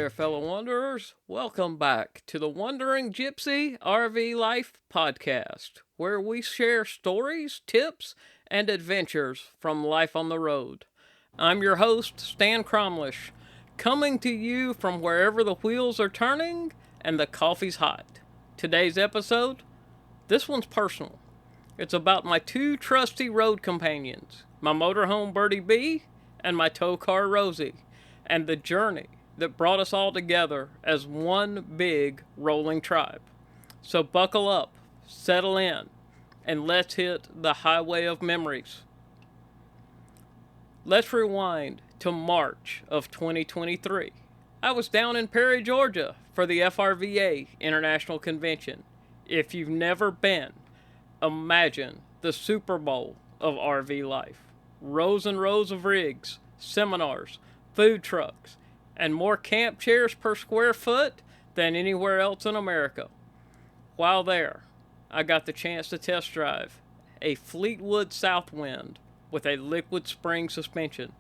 there, fellow wanderers. Welcome back to the Wandering Gypsy RV Life podcast, where we share stories, tips, and adventures from life on the road. I'm your host, Stan Cromlish, coming to you from wherever the wheels are turning and the coffee's hot. Today's episode, this one's personal. It's about my two trusty road companions, my motorhome Bertie Bea and my tow car Rosie, and the journey that brought us all together as one big rolling tribe. So buckle up, settle in, and let's hit the highway of memories. Let's rewind to March of 2023. I was down in Perry, Georgia for the FRVA International Convention. If you've never been, imagine the Super Bowl of RV life. Rows and rows of rigs, seminars, food trucks, and more camp chairs per square foot than anywhere else in America. While there, I got the chance to test drive a Fleetwood Southwind with a liquid spring suspension.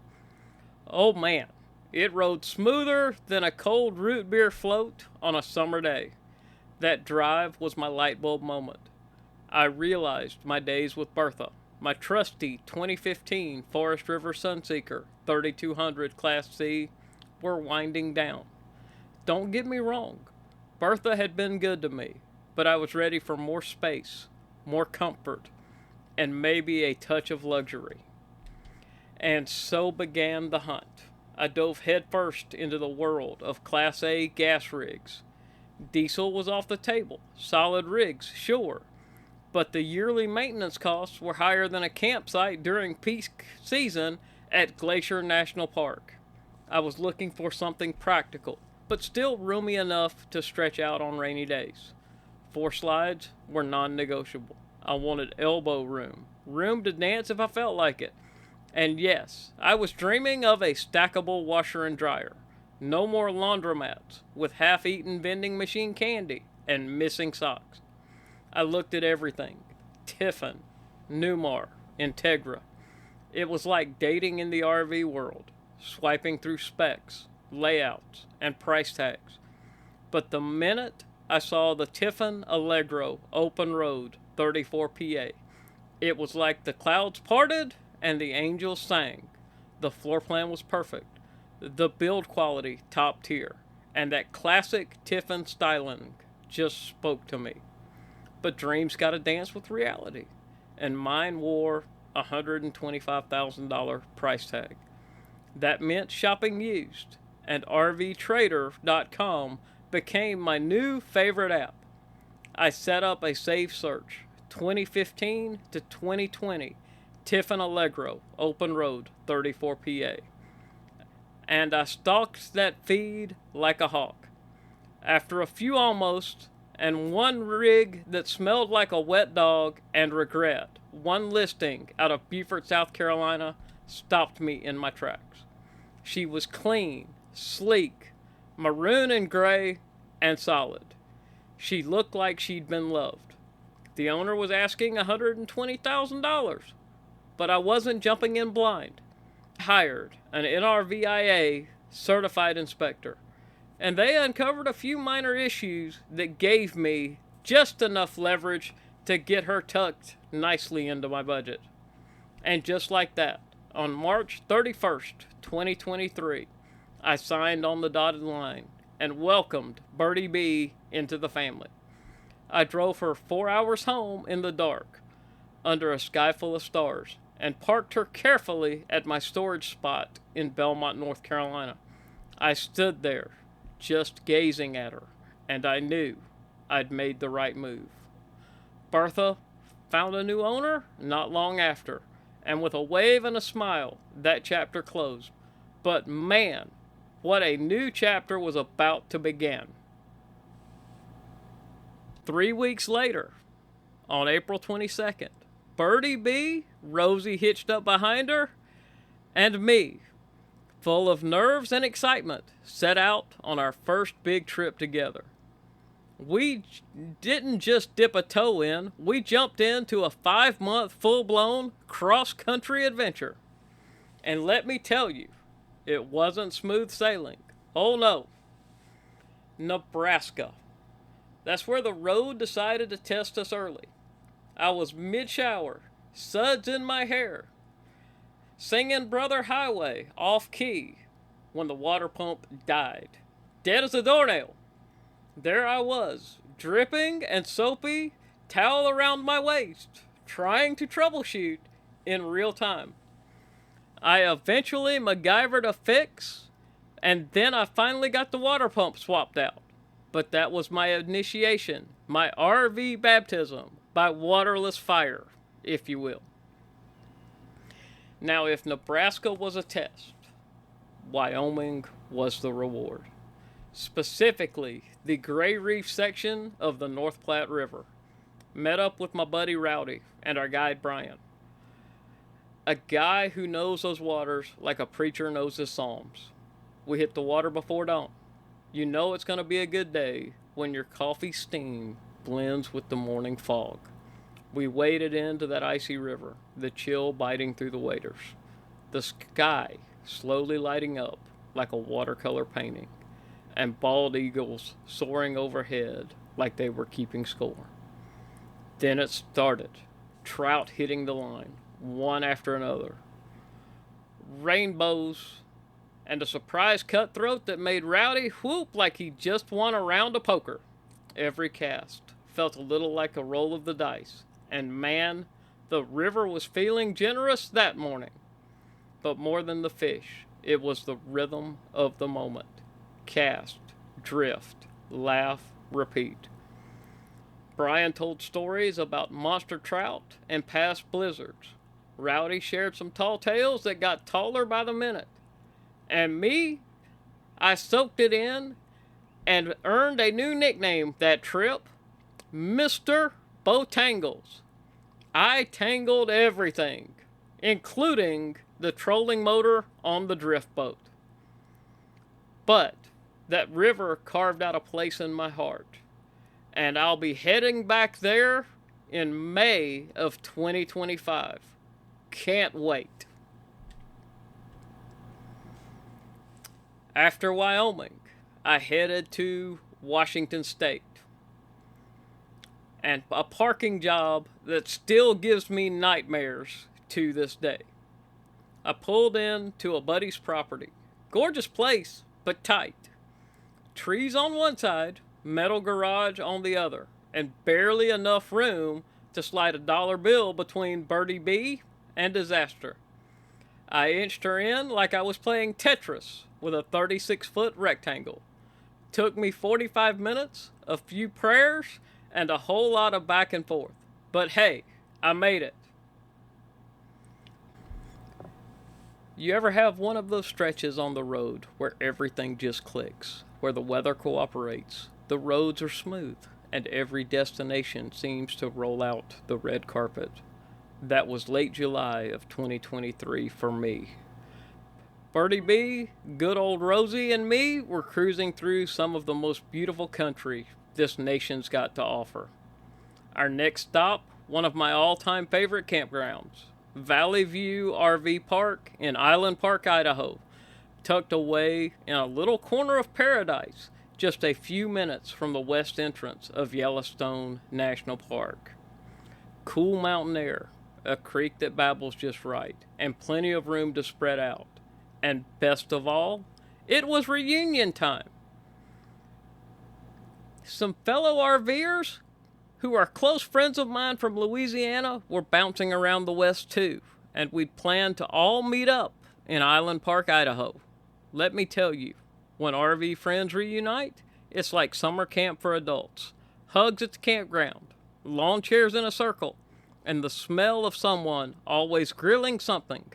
Oh man, it rode smoother than a cold root beer float on a summer day. That drive was my light bulb moment. I realized my days with Bertha, my trusty 2015 Forest River Sunseeker 3200 Class C, were winding down. Don't get me wrong, Bertha had been good to me, but I was ready for more space, more comfort, and maybe a touch of luxury. And so began the hunt. I dove headfirst into the world of Class A gas rigs. Diesel was off the table, solid rigs, sure, but the yearly maintenance costs were higher than a campsite during peak season at Glacier National Park. I was looking for something practical, but still roomy enough to stretch out on rainy days. 4 slides were non-negotiable. I wanted elbow room, room to dance if I felt like it. And yes, I was dreaming of a stackable washer and dryer. No more laundromats with half-eaten vending machine candy and missing socks. I looked at everything. Tiffin, Newmar, Integra. It was like dating in the RV world, swiping through specs, layouts, and price tags. But the minute I saw the Tiffin Allegro Open Road 34 PA, it was like the clouds parted and the angels sang. The floor plan was perfect, the build quality top tier, and that classic Tiffin styling just spoke to me. But dreams gotta dance with reality, and mine wore a $125,000 price tag. That meant shopping used, and RVTrader.com became my new favorite app. I set up a save search, 2015 to 2020, Tiffin Allegro Open Road 34 PA. And I stalked that feed like a hawk. After a few almost, and one rig that smelled like a wet dog, and regret, one listing out of Beaufort, South Carolina, stopped me in my tracks. She was clean, sleek, maroon and gray, and solid. She looked like she'd been loved. The owner was asking $120,000, but I wasn't jumping in blind. I hired an NRVIA certified inspector, and they uncovered a few minor issues that gave me just enough leverage to get her tucked nicely into my budget. And just like that, on March 31st, 2023, I signed on the dotted line and welcomed Bertie Bea into the family. I drove her 4 hours home in the dark, under a sky full of stars, and parked her carefully at my storage spot in Belmont, North Carolina. I stood there, just gazing at her, and I knew I'd made the right move. Bertha found a new owner not long after, and with a wave and a smile, that chapter closed. But man, what a new chapter was about to begin. 3 weeks later, on April 22nd, Bertie Bea, Rosie hitched up behind her, and me, full of nerves and excitement, set out on our first big trip together. We didn't just dip a toe in, we jumped into a 5-month full-blown cross-country adventure. And let me tell you, it wasn't smooth sailing. Oh no. Nebraska. That's where the road decided to test us early. I was mid-shower, suds in my hair, singing Brother Highway off key when the water pump died. Dead as a doornail. There I was, dripping and soapy, towel around my waist, trying to troubleshoot in real time. I eventually MacGyvered a fix, and then I finally got the water pump swapped out. But that was my initiation, my RV baptism by waterless fire, if you will. Now, if Nebraska was a test, Wyoming was the reward. Specifically, the Gray Reef section of the North Platte River. Met up with my buddy Rowdy and our guide Brian. A guy who knows those waters like a preacher knows his psalms. We hit the water before dawn. You know it's going to be a good day when your coffee steam blends with the morning fog. We waded into that icy river, the chill biting through the waders. The sky slowly lighting up like a watercolor painting, and bald eagles soaring overhead like they were keeping score. Then it started, trout hitting the line, one after another. Rainbows, and a surprise cutthroat that made Rowdy whoop like he just won a round of poker. Every cast felt a little like a roll of the dice, and man, the river was feeling generous that morning. But more than the fish, it was the rhythm of the moment. Cast, drift, laugh, repeat. Brian told stories about monster trout and past blizzards. Rowdy shared some tall tales that got taller by the minute. And me, I soaked it in and earned a new nickname that trip, Mr. Botangles. I tangled everything, including the trolling motor on the drift boat. But that river carved out a place in my heart, and I'll be heading back there in May of 2025. Can't wait. After Wyoming, I headed to Washington State, and a parking job that still gives me nightmares to this day. I pulled in to a buddy's property. Gorgeous place, but tight. Trees on one side, metal garage on the other, and barely enough room to slide a dollar bill between Bertie Bea and disaster. I inched her in like I was playing Tetris with a 36-foot rectangle. Took me 45 minutes, a few prayers, and a whole lot of back and forth. But hey, I made it. You ever have one of those stretches on the road where everything just clicks, where the weather cooperates, the roads are smooth, and every destination seems to roll out the red carpet? That was late July of 2023 for me. Bertie Bea, good old Rosie, and me were cruising through some of the most beautiful country this nation's got to offer. Our next stop, one of my all-time favorite campgrounds, Valley View RV Park in Island Park, Idaho, tucked away in a little corner of paradise, just a few minutes from the west entrance of Yellowstone National Park. Cool mountain air, a creek that babbles just right, and plenty of room to spread out. And best of all, it was reunion time. Some fellow RVers who are close friends of mine from Louisiana were bouncing around the West too, and we'd planned to all meet up in Island Park, Idaho. Let me tell you, when RV friends reunite, it's like summer camp for adults. Hugs at the campground, lawn chairs in a circle, and the smell of someone always grilling something.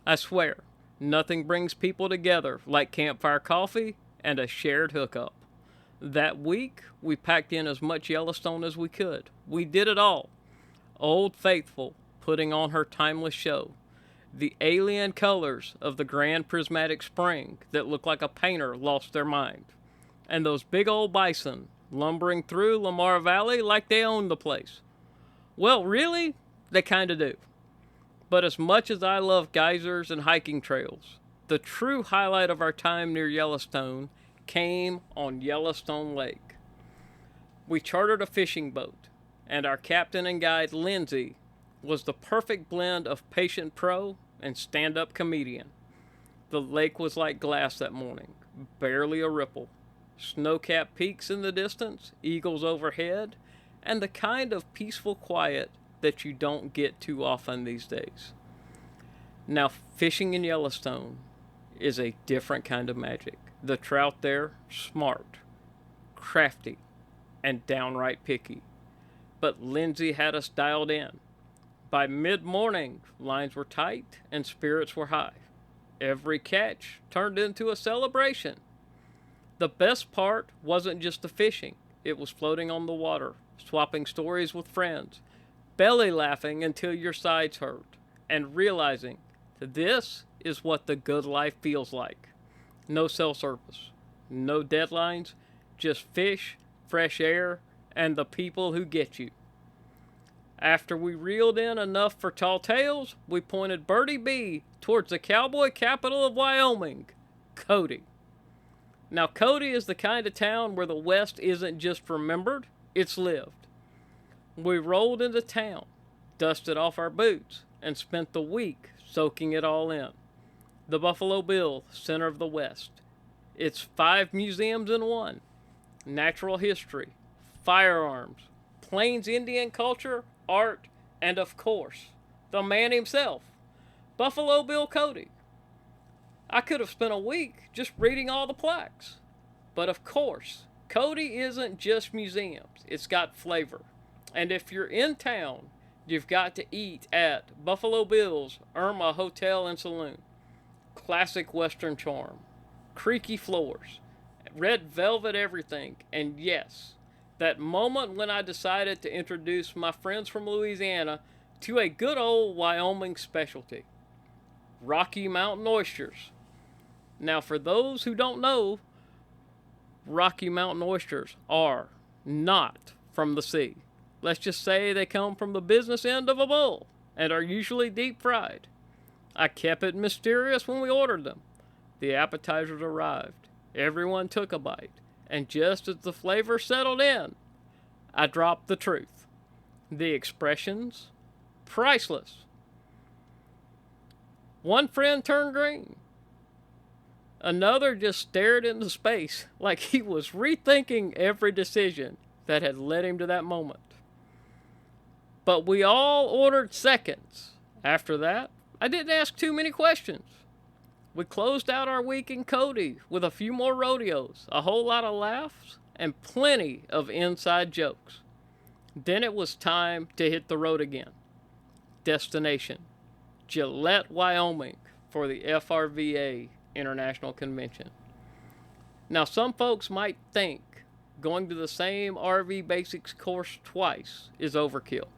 I swear, nothing brings people together like campfire coffee and a shared hookup. That week, we packed in as much Yellowstone as we could. We did it all. Old Faithful putting on her timeless show. The alien colors of the Grand Prismatic Spring that looked like a painter lost their mind. And those big old bison lumbering through Lamar Valley like they owned the place. Well, really, they kinda do. But as much as I love geysers and hiking trails, the true highlight of our time near Yellowstone came on Yellowstone Lake. We chartered a fishing boat, and our captain and guide, Lindsay, was the perfect blend of patient pro and stand-up comedian. The lake was like glass that morning, barely a ripple. Snow-capped peaks in the distance, eagles overhead, and the kind of peaceful quiet that you don't get too often these days. Now, fishing in Yellowstone is a different kind of magic. The trout there, smart, crafty, and downright picky. But Lindsay had us dialed in. By mid-morning, lines were tight and spirits were high. Every catch turned into a celebration. The best part wasn't just the fishing. It was floating on the water, swapping stories with friends, belly laughing until your sides hurt, and realizing that this is what the good life feels like. No cell service, no deadlines, just fish, fresh air, and the people who get you. After we reeled in enough for tall tales, we pointed Bertie Bea towards the cowboy capital of Wyoming, Cody. Now, Cody is the kind of town where the West isn't just remembered, it's lived. We rolled into town, dusted off our boots, and spent the week soaking it all in. The Buffalo Bill, center of the West. It's 5 museums in one. Natural history, firearms, Plains Indian culture, art, and of course, the man himself, Buffalo Bill Cody. I could have spent a week just reading all the plaques. But of course, Cody isn't just museums, it's got flavor. And if you're in town, you've got to eat at Buffalo Bill's Irma Hotel and Saloon. Classic Western charm, creaky floors, red velvet everything, and yes, that moment when I decided to introduce my friends from Louisiana to a good old Wyoming specialty, Rocky Mountain Oysters. Now, for those who don't know, Rocky Mountain Oysters are not from the sea. Let's just say they come from the business end of a bull and are usually deep fried. I kept it mysterious when we ordered them. The appetizers arrived. Everyone took a bite. And just as the flavor settled in, I dropped the truth. The expressions, priceless. One friend turned green. Another just stared into space like he was rethinking every decision that had led him to that moment. But we all ordered seconds. After that, I didn't ask too many questions. We closed out our week in Cody with a few more rodeos, a whole lot of laughs, and plenty of inside jokes. Then it was time to hit the road again. Destination: Gillette, Wyoming, for the FRVA International Convention. Now, some folks might think going to the same RV Basics course twice is overkill.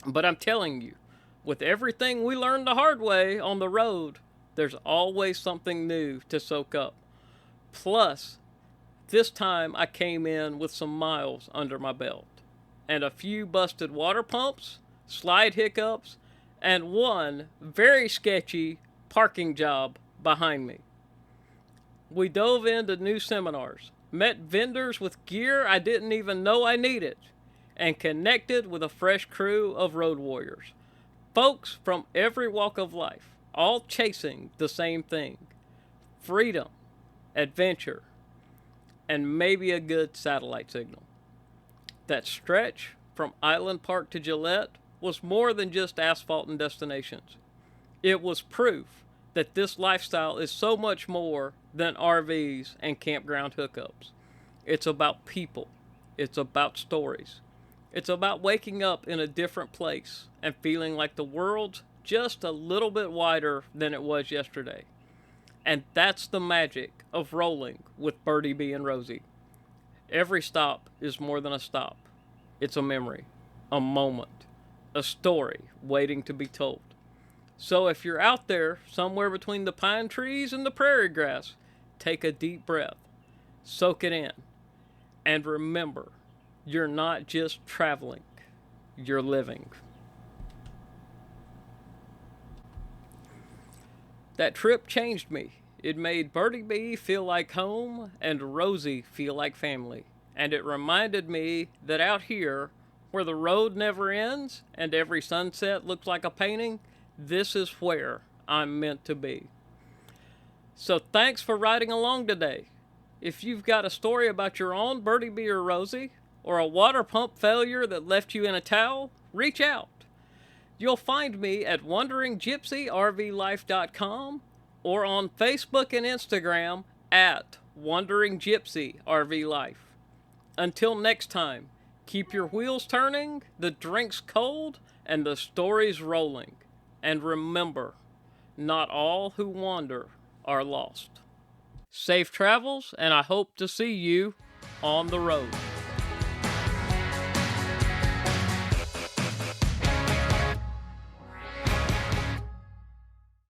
But I'm telling you, with everything we learned the hard way on the road, there's always something new to soak up. Plus, this time I came in with some miles under my belt, and a few busted water pumps, slide hiccups, and one very sketchy parking job behind me. We dove into new seminars, met vendors with gear I didn't even know I needed, and connected with a fresh crew of road warriors. Folks from every walk of life, all chasing the same thing: freedom, adventure, and maybe a good satellite signal. That stretch from Island Park to Gillette was more than just asphalt and destinations. It was proof that this lifestyle is so much more than RVs and campground hookups. It's about people. It's about stories. It's about waking up in a different place and feeling like the world's just a little bit wider than it was yesterday. And that's the magic of rolling with Bertie Bea and Rosie. Every stop is more than a stop. It's a memory, a moment, a story waiting to be told. So if you're out there somewhere between the pine trees and the prairie grass, take a deep breath, soak it in, and remember, you're not just traveling, you're living. That trip changed me. It made Bertie Bea feel like home and Rosie feel like family. And it reminded me that out here, where the road never ends and every sunset looks like a painting, this is where I'm meant to be. So thanks for riding along today. If you've got a story about your own Bertie Bea or Rosie, or a water pump failure that left you in a towel, reach out. You'll find me at wanderinggypsyrvlife.com or on Facebook and Instagram at Wandering Gypsy RV Life. Until next time, keep your wheels turning, the drinks cold, and the stories rolling. And remember, not all who wander are lost. Safe travels, and I hope to see you on the road.